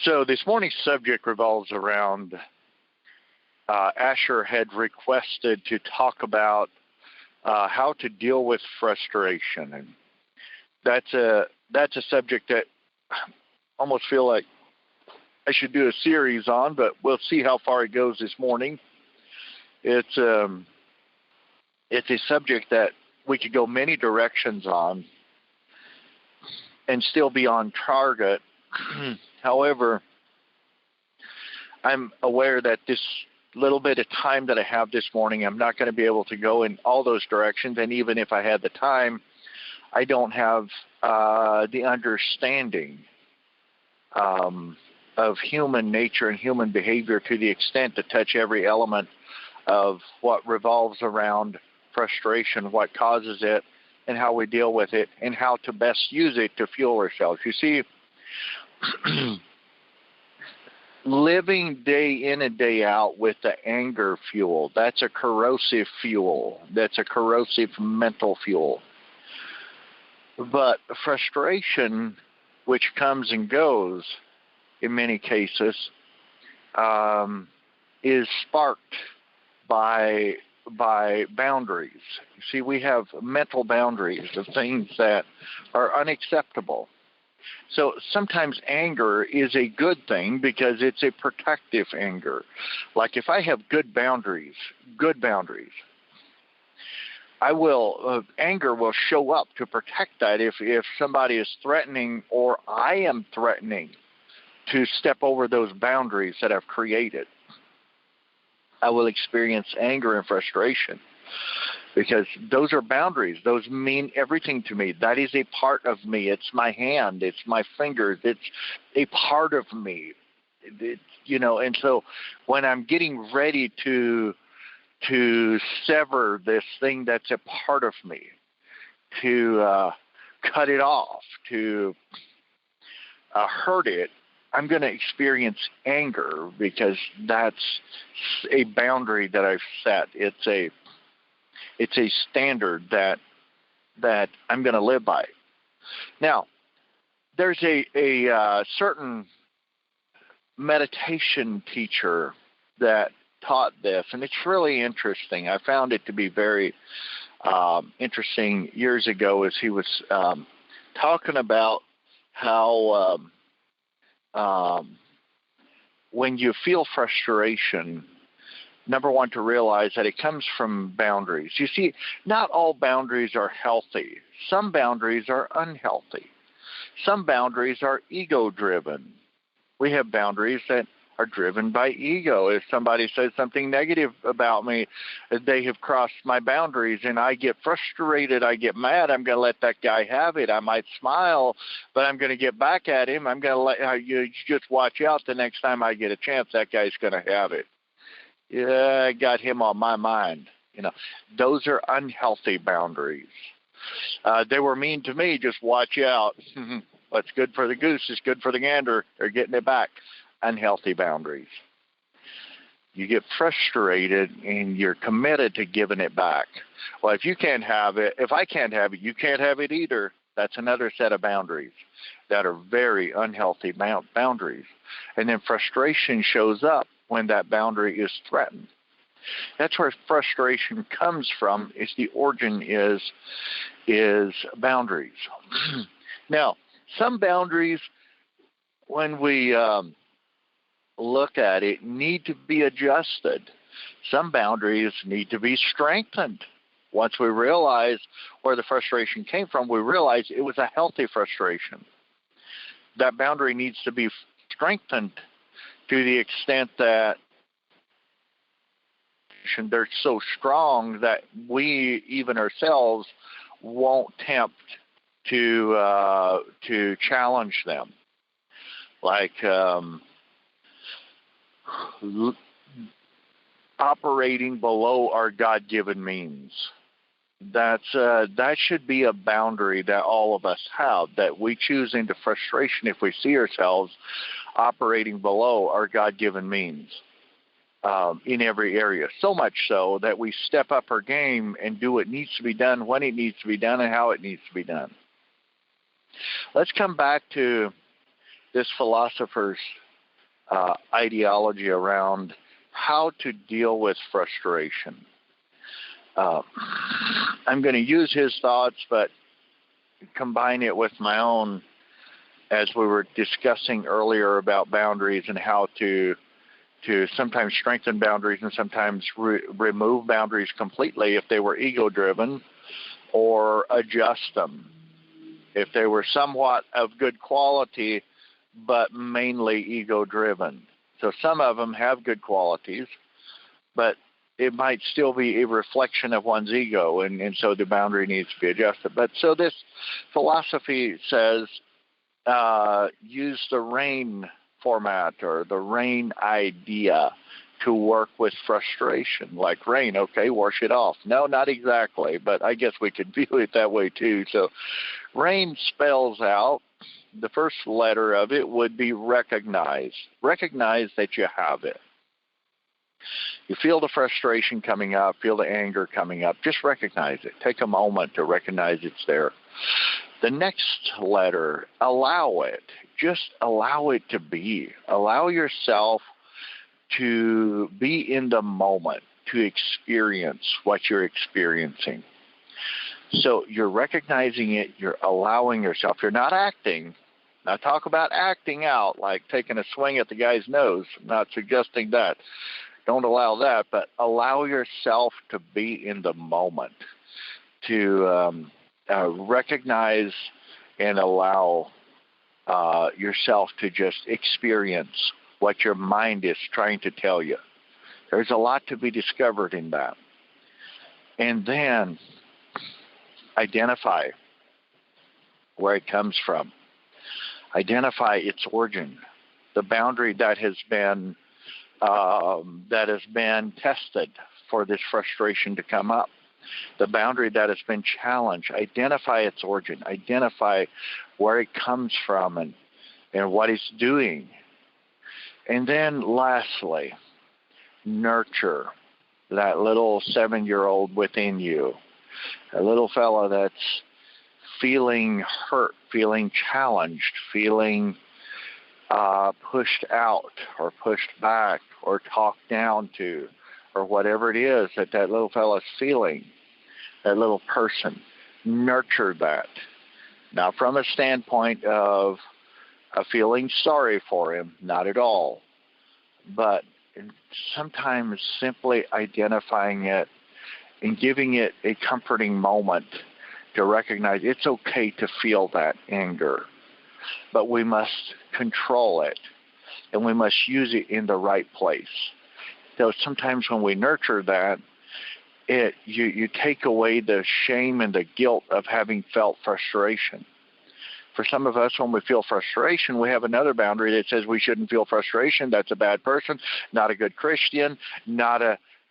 So this morning's subject revolves around Asher had requested to talk about how to deal with frustration, and that's a subject that I almost feel like I should do a series on, but we'll see how far it goes this morning. It's a subject that we could go many directions on and still be on target. However, I'm aware that this little bit of time that I have this morning, I'm not going to be able to go in all those directions. And even if I had the time, I don't have the understanding of human nature and human behavior to the extent to touch every element of what revolves around frustration, what causes it, and how we deal with it, and how to best use it to fuel ourselves. You see, living day in and day out with the anger fuel, that's a corrosive fuel. That's a corrosive mental fuel. But frustration, which comes and goes in many cases, is sparked by boundaries. You see, we have mental boundaries of things that are unacceptable. So sometimes anger is a good thing because it's a protective anger. Like if I have good boundaries, anger will show up to protect that if somebody is threatening or I am threatening to step over those boundaries that I've created. I will experience anger and frustration because those are boundaries. Those mean everything to me. That is a part of me. It's my hand. It's my fingers. It's a part of me. And so when I'm getting ready to sever this thing that's a part of me, to cut it off, to hurt it, I'm going to experience anger because that's a boundary that I've set. It's a standard that I'm going to live by. Now, there's a certain meditation teacher that taught this, and it's really interesting. I found it to be very interesting years ago as he was talking about how when you feel frustration, number one, to realize that it comes from boundaries. You see, not all boundaries are healthy. Some boundaries are unhealthy. Some boundaries are ego-driven. We have boundaries that are driven by ego. If somebody says something negative about me, they have crossed my boundaries, and I get frustrated, I get mad, I'm going to let that guy have it. I might smile, but I'm going to get back at him. I'm going to let you just watch out. The next time I get a chance, that guy's going to have it. Yeah, I got him on my mind. Those are unhealthy boundaries. They were mean to me. Just watch out. What's good for the goose is good for the gander. They're getting it back. Unhealthy boundaries. You get frustrated and you're committed to giving it back. Well, if you can't have it, if I can't have it, you can't have it either. That's another set of boundaries that are very unhealthy boundaries. And then frustration shows up when that boundary is threatened. That's where frustration comes from. Is the origin is boundaries. Now, some boundaries, when we look at it, need to be adjusted. Some boundaries need to be strengthened. Once we realize where the frustration came from, we realize it was a healthy frustration. That boundary needs to be strengthened to the extent that they're so strong that we, even ourselves, won't tempt to challenge them. Like operating below our God-given means. That should be a boundary that all of us have, that we choose into frustration if we see ourselves operating below our God-given means in every area. So much so that we step up our game and do what needs to be done, when it needs to be done, and how it needs to be done. Let's come back to this philosopher's ideology around how to deal with frustration. I'm going to use his thoughts, but combine it with my own, as we were discussing earlier about boundaries and how to sometimes strengthen boundaries and sometimes remove boundaries completely if they were ego-driven, or adjust them if they were somewhat of good quality but mainly ego-driven. So some of them have good qualities, but it might still be a reflection of one's ego, and so the boundary needs to be adjusted. But so this philosophy says use the RAIN format or the RAIN idea to work with frustration. Like rain, okay, wash it off. No, not exactly, but I guess we could view it that way too. So RAIN spells out, the first letter of it would be recognize. Recognize that you have it. You feel the frustration coming up, feel the anger coming up, just recognize it. Take a moment to recognize it's there. The next letter, allow it. Just allow it to be. Allow yourself to be in the moment, to experience what you're experiencing. So you're recognizing it, you're allowing yourself. You're not acting. Now talk about acting out, like taking a swing at the guy's nose. I'm not suggesting that. Don't allow that, but allow yourself to be in the moment, to recognize and allow yourself to just experience what your mind is trying to tell you. There's a lot to be discovered in that. And then identify where it comes from. Identify its origin, the boundary that has been tested for this frustration to come up, the boundary that has been challenged. Identify its origin. Identify where it comes from and what it's doing. And then lastly, nurture that little 7-year-old within you, a little fellow that's feeling hurt, feeling challenged, feeling pushed out or pushed back or talked down to, or whatever it is that little fellow's feeling, that little person. Nurture that. Not from a standpoint of feeling sorry for him, not at all, but sometimes simply identifying it and giving it a comforting moment to recognize it's okay to feel that anger, but we must control it and we must use it in the right place. So sometimes when we nurture that, you take away the shame and the guilt of having felt frustration. For some of us, when we feel frustration, we have another boundary that says we shouldn't feel frustration. That's a bad person, not a good Christian, not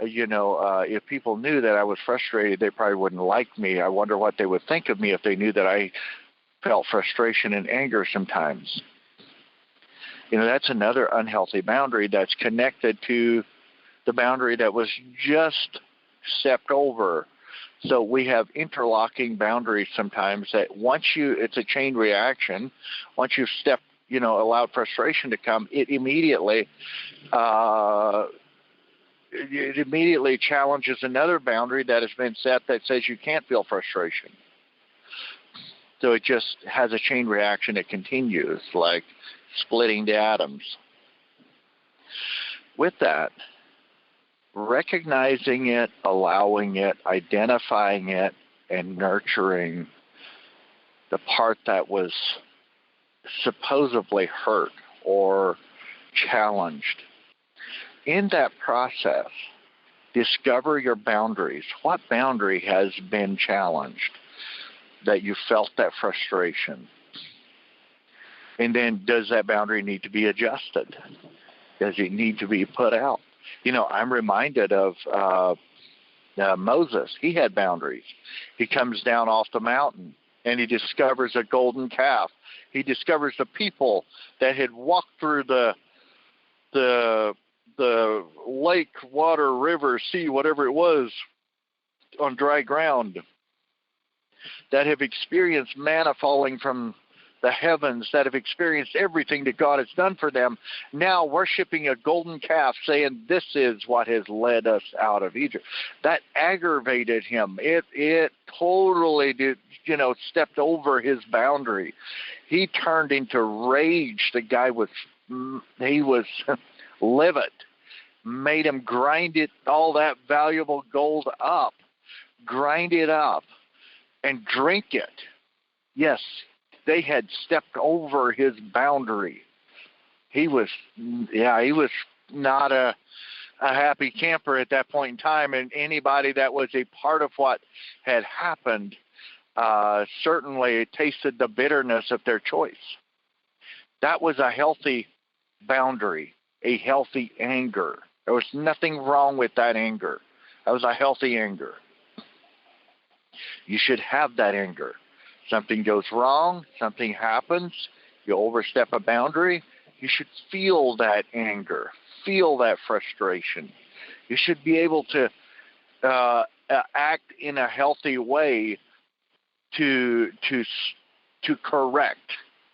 if people knew that I was frustrated, they probably wouldn't like me. I wonder what they would think of me if they knew that I felt frustration and anger sometimes. That's another unhealthy boundary that's connected to the boundary that was just stepped over. So we have interlocking boundaries sometimes that it's a chain reaction. Once you've allowed frustration to come, it immediately challenges another boundary that has been set that says you can't feel frustration. So it just has a chain reaction that continues, like splitting the atoms. With that, recognizing it, allowing it, identifying it, and nurturing the part that was supposedly hurt or challenged. In that process, discover your boundaries. What boundary has been challenged that you felt that frustration? And then does that boundary need to be adjusted? Does it need to be put out? I'm reminded of Moses. He had boundaries. He comes down off the mountain and he discovers a golden calf. He discovers the people that had walked through the lake, water, river, sea, whatever it was, on dry ground, that have experienced manna falling from the heavens, that have experienced everything that God has done for them, now worshiping a golden calf, saying this is what has led us out of Egypt. That aggravated him. It totally did, stepped over his boundary. He turned into rage. The guy he was livid. Made him grind all that valuable gold up, grind it up, and drink it. Yes, they had stepped over his boundary. He was not a happy camper at that point in time, and anybody that was a part of what had happened certainly tasted the bitterness of their choice. That was a healthy boundary, a healthy anger. There was nothing wrong with that anger. That was a healthy anger. You should have that anger. Something goes wrong, something happens, you overstep a boundary, you should feel that anger, feel that frustration. You should be able to act in a healthy way to correct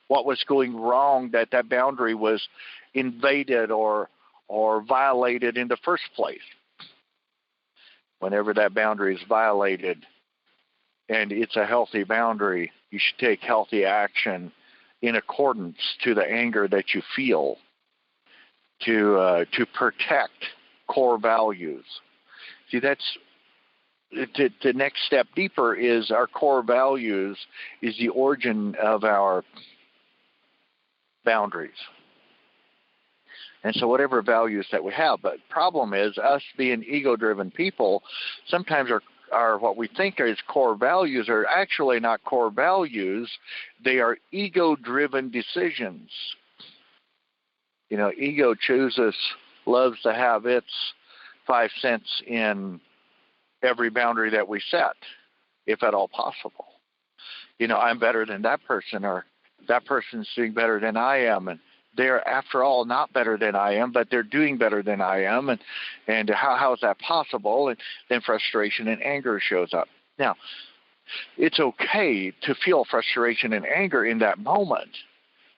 what was going wrong, that boundary was invaded or violated in the first place. Whenever that boundary is violated and it's a healthy boundary, you should take healthy action in accordance to the anger that you feel to protect core values. See, that's the next step deeper is our core values is the origin of our boundaries. And so whatever values that we have, but problem is us being ego-driven people, sometimes our what we think is core values are actually not core values. They are ego-driven decisions. Ego loves to have its 5 cents in every boundary that we set, if at all possible. I'm better than that person, or that person's doing better than I am, and they're, after all, not better than I am, but they're doing better than I am, and how is that possible? And then frustration and anger shows up. Now, it's okay to feel frustration and anger in that moment,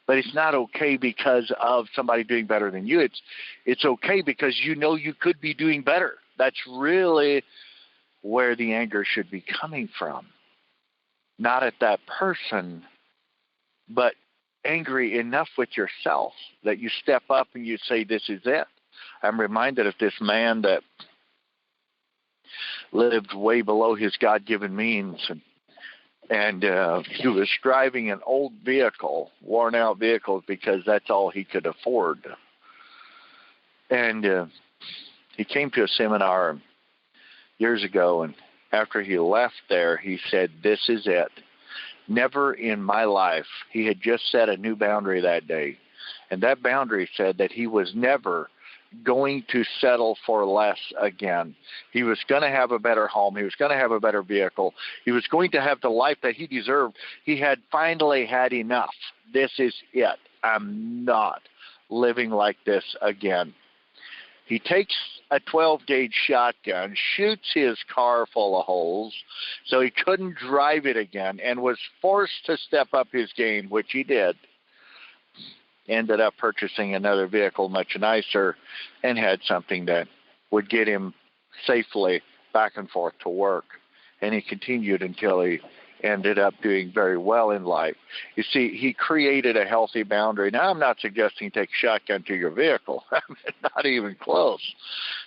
but it's not okay because of somebody doing better than you. It's okay because you could be doing better. That's really where the anger should be coming from. Not at that person, but angry enough with yourself that you step up and you say, this is it. I'm reminded of this man that lived way below his God-given means, and he was driving an old vehicle, worn-out vehicle, because that's all he could afford. And he came to a seminar years ago, and after he left there, he said, this is it. Never in my life, he had just set a new boundary that day, and that boundary said that he was never going to settle for less again. He was going to have a better home. He was going to have a better vehicle. He was going to have the life that he deserved. He had finally had enough. This is it. I'm not living like this again. He takes a 12-gauge shotgun, shoots his car full of holes so he couldn't drive it again, and was forced to step up his game, which he did. Ended up purchasing another vehicle much nicer and had something that would get him safely back and forth to work. And he continued until he ended up doing very well in life. You see, he created a healthy boundary. Now, I'm not suggesting take a shotgun to your vehicle. Not even close.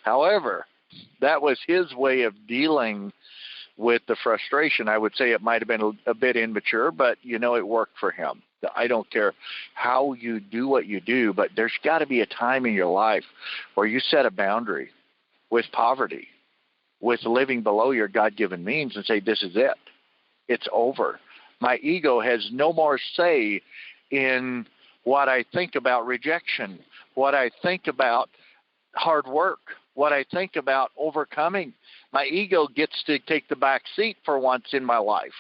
However, that was his way of dealing with the frustration. I would say it might have been a bit immature, but, it worked for him. I don't care how you do what you do, but there's got to be a time in your life where you set a boundary with poverty, with living below your God-given means, and say, this is it. It's over. My ego has no more say in what I think about rejection, what I think about hard work, what I think about overcoming. My ego gets to take the back seat for once in my life.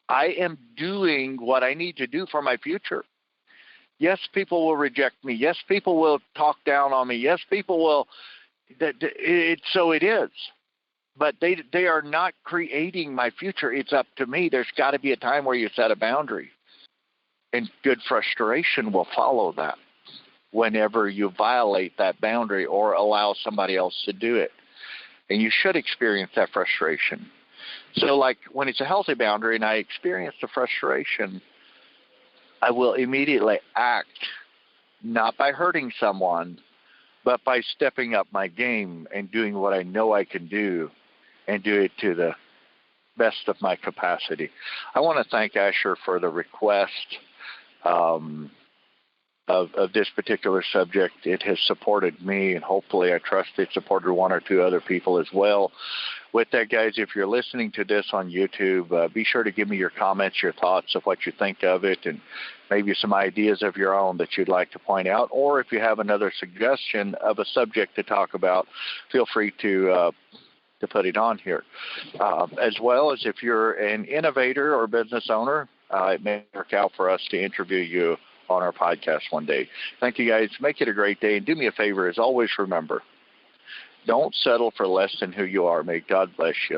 I am doing what I need to do for my future. Yes, people will reject me. Yes, people will talk down on me. Yes, people will. So it is. But they are not creating my future. It's up to me. There's got to be a time where you set a boundary. And good frustration will follow that whenever you violate that boundary or allow somebody else to do it. And you should experience that frustration. So like when it's a healthy boundary and I experience the frustration, I will immediately act, not by hurting someone, but by stepping up my game and doing what I know I can do and do it to the best of my capacity. I want to thank Asher for the request of this particular subject. It has supported me, and hopefully I trust it supported one or two other people as well. With that, guys, if you're listening to this on YouTube, be sure to give me your comments, your thoughts of what you think of it, and maybe some ideas of your own that you'd like to point out. Or if you have another suggestion of a subject to talk about, feel free to put it on here. As well as if you're an innovator or business owner, it may work out for us to interview you on our podcast one day. Thank you, guys. Make it a great day. And do me a favor, as always, remember, don't settle for less than who you are. May God bless you.